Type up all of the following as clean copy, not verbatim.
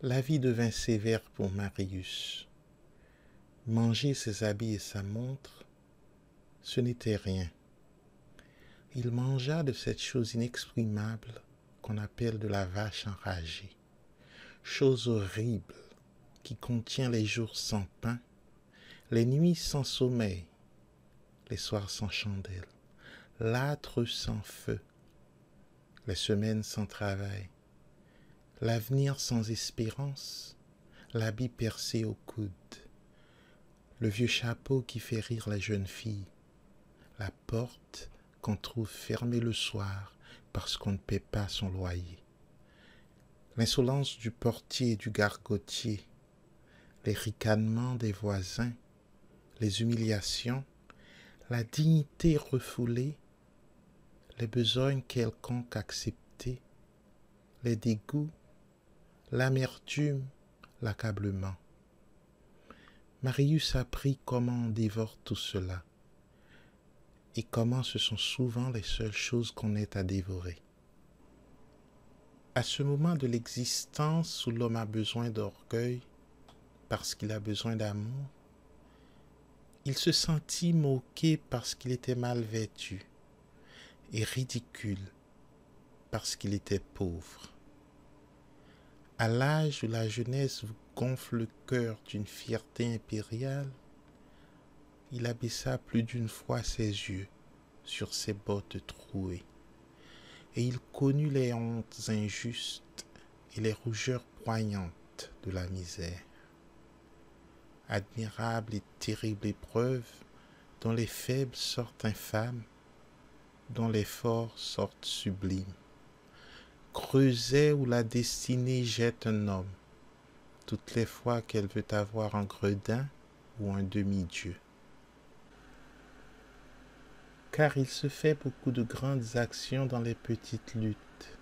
La vie devint sévère pour Marius. Manger ses habits et sa montre, ce n'était rien. Il mangea de cette chose inexprimable qu'on appelle de la vache enragée, chose horrible qui contient les jours sans pain, les nuits sans sommeil, les soirs sans chandelle, l'âtre sans feu, les semaines sans travail, l'avenir sans espérance, l'habit percé au coude, le vieux chapeau qui fait rire les jeunes filles, la porte qu'on trouve fermée le soir parce qu'on ne paie pas son loyer, l'insolence du portier et du gargotier, les ricanements des voisins, les humiliations, la dignité refoulée, les besognes quelconques acceptées, les dégoûts, l'amertume, l'accablement. Marius apprit comment on dévore tout cela et comment ce sont souvent les seules choses qu'on ait à dévorer. À ce moment de l'existence où l'homme a besoin d'orgueil parce qu'il a besoin d'amour, il se sentit moqué parce qu'il était mal vêtu et ridicule parce qu'il était pauvre. À l'âge où la jeunesse vous gonfle le cœur d'une fierté impériale, il abaissa plus d'une fois ses yeux sur ses bottes trouées, et il connut les hontes injustes et les rougeurs poignantes de la misère. Admirable et terrible épreuve dont les faibles sortent infâmes, dont les forts sortent sublimes. Creuset où la destinée jette un homme, toutes les fois qu'elle veut avoir un gredin ou un demi-dieu. Car il se fait beaucoup de grandes actions dans les petites luttes.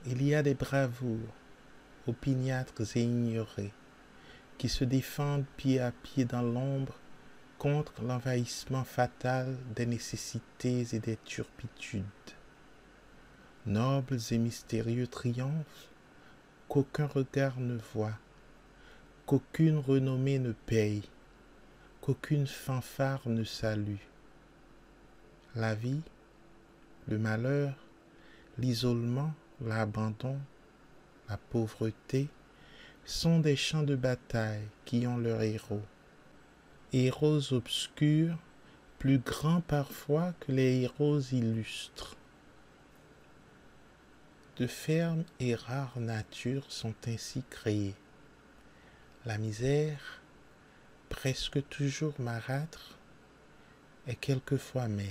Il y a des bravoures, opiniâtres et ignorées, qui se défendent pied à pied dans l'ombre contre l'envahissement fatal des nécessités et des turpitudes. Nobles et mystérieux triomphes qu'aucun regard ne voit, qu'aucune renommée ne paye, qu'aucune fanfare ne salue. La vie, le malheur, l'isolement, l'abandon, la pauvreté sont des champs de bataille qui ont leurs héros. Héros obscurs, plus grands parfois que les héros illustres. De fermes et rares natures sont ainsi créées. La misère, presque toujours marâtre, est quelquefois mère.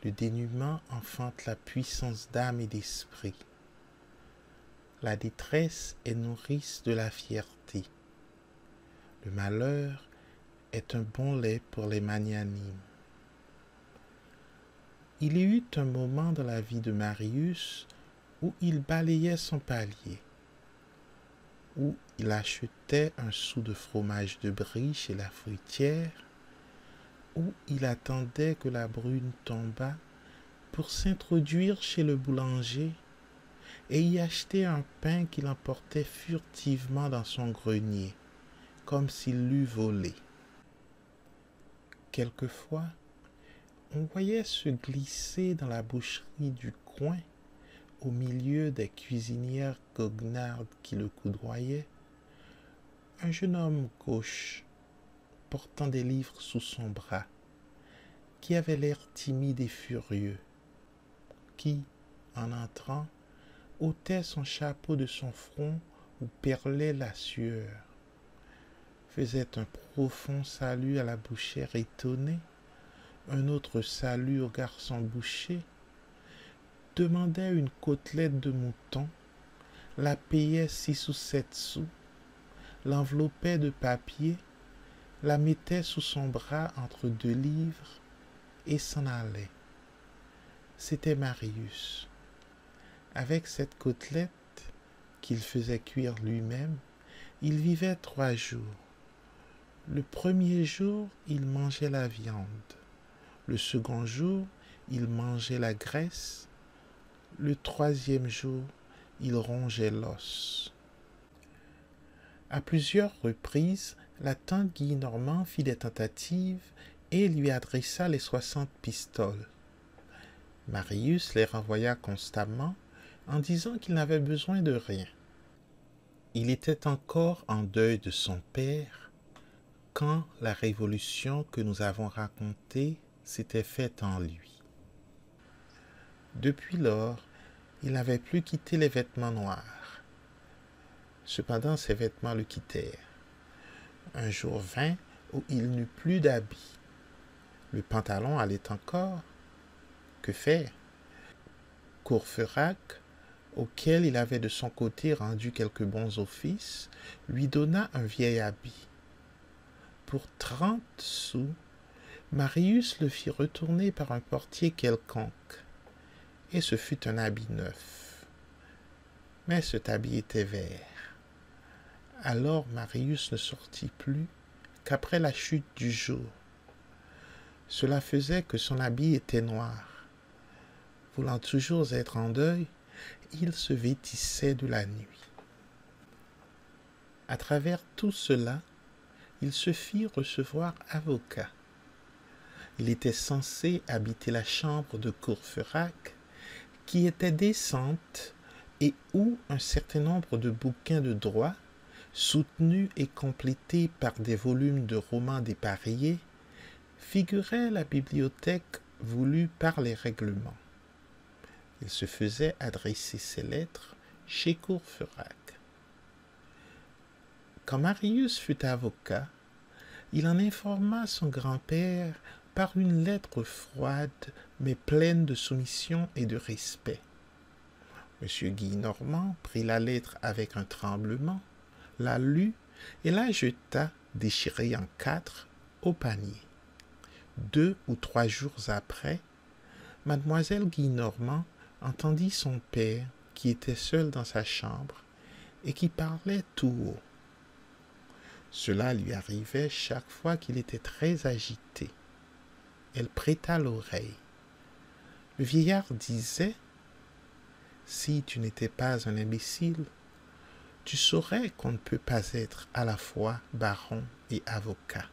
Le dénuement enfante la puissance d'âme et d'esprit. La détresse est nourrice de la fierté. Le malheur est un bon lait pour les magnanimes. Il y eut un moment dans la vie de Marius où il balayait son palier, où il achetait un sou de fromage de brie chez la fruitière, où il attendait que la brune tombât pour s'introduire chez le boulanger et y acheter un pain qu'il emportait furtivement dans son grenier, comme s'il l'eût volé. Quelquefois, on voyait se glisser dans la boucherie du coin, au milieu des cuisinières goguenardes qui le coudoyaient, un jeune homme gauche, portant des livres sous son bras, qui avait l'air timide et furieux, qui, en entrant, ôtait son chapeau de son front où perlait la sueur, faisait un profond salut à la bouchère étonnée, un autre salut au garçon boucher, demandait une côtelette de mouton, la payait 6 ou 7 sous, l'enveloppait de papier, la mettait sous son bras entre 2 livres et s'en allait. C'était Marius. Avec cette côtelette qu'il faisait cuire lui-même, il vivait 3 jours. Le premier jour, il mangeait la viande. Le second jour, il mangeait la graisse. Le troisième jour, il rongeait l'os. À plusieurs reprises, la tante Gillenormand fit des tentatives et lui adressa les 60 pistoles. Marius les renvoya constamment en disant qu'il n'avait besoin de rien. Il était encore en deuil de son père quand la révolution que nous avons racontée s'était faite en lui. Depuis lors, il n'avait plus quitté les vêtements noirs. Cependant, ses vêtements le quittèrent. Un jour vint où il n'eut plus d'habits. Le pantalon allait encore. Que faire? Courfeyrac, auquel il avait de son côté rendu quelques bons offices, lui donna un vieil habit. Pour 30 sous, Marius le fit retourner par un portier quelconque, et ce fut un habit neuf. Mais cet habit était vert. Alors Marius ne sortit plus qu'après la chute du jour. Cela faisait que son habit était noir. Voulant toujours être en deuil, il se vêtissait de la nuit. À travers tout cela, il se fit recevoir avocat. Il était censé habiter la chambre de Courfeyrac, qui était décente et où un certain nombre de bouquins de droit, soutenus et complétés par des volumes de romans dépareillés, figuraient la bibliothèque voulue par les règlements. Il se faisait adresser ses lettres chez Courfeyrac. Quand Marius fut avocat, il en informa son grand-père par une lettre froide mais pleine de soumission et de respect. M. Gillenormand prit la lettre avec un tremblement, la lut et la jeta, déchirée en 4, au panier. 2 ou 3 jours après, mademoiselle Gillenormand entendit son père qui était seul dans sa chambre et qui parlait tout haut. Cela lui arrivait chaque fois qu'il était très agité. Elle prêta l'oreille. Le vieillard disait « Si tu n'étais pas un imbécile, tu saurais qu'on ne peut pas être à la fois baron et avocat. »